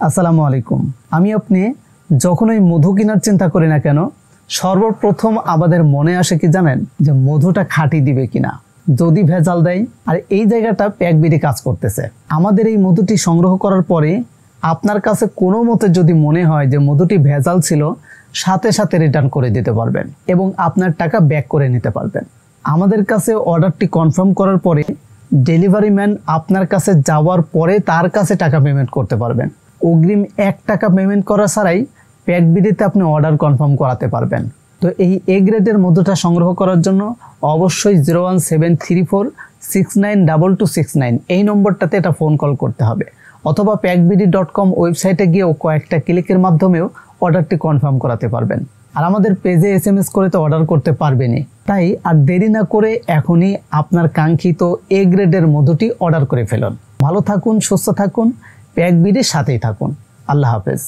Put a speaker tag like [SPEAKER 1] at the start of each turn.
[SPEAKER 1] আসসালামু আলাইকুম। আমি আপনি যখনই মধু কেনার চিন্তা করি না কেন, সর্বপ্রথম আমাদের মনে আসে কি জানেন, যে মধুটা খাঁটি দিবে কিনা, যদি ভেজাল দেয়। আর এই জায়গাটা প্যাক বিডি কাজ করতেছে। আমাদের এই মধুটি সংগ্রহ করার পরে আপনার কাছে কোনো মতে যদি মনে হয় যে মধুটি ভেজাল ছিল, সাথে সাথে রিটার্ন করে দিতে পারবেন এবং আপনার টাকা ব্যাক করে নিতে পারবেন। আমাদের কাছে অর্ডারটি কনফার্ম করার পরে ডেলিভারি ম্যান আপনার কাছে যাওয়ার পরে তার কাছে টাকা পেমেন্ট করতে পারবেন। অগ্রিম 1 টাকা পেমেন্ট করা ছাড়াই প্যাক বিডিতে আপনি অর্ডার কনফার্ম করাতে পারবেন। তো এই এ গ্রেডের মধুটা সংগ্রহ করার জন্য অবশ্যই 01734692269 এই নম্বরটাতে এটা ফোন কল করতে হবে, অথবা packbidi.com ওয়েবসাইটে গিয়েও কয়েকটা ক্লিকের মাধ্যমেও অর্ডারটি কনফার্ম করাতে পারবেন। আর আমাদের পেজে SMS করে তো অর্ডার করতে পারবেনই। তাই আর দেরি না করে এখনই আপনার কাঙ্ক্ষিত এ গ্রেডের মধুটি অর্ডার করে ফেলুন। ভালো থাকুন, সুস্থ থাকুন, প্যাক বিডির সাথেই থাকুন। আল্লাহ হাফেজ।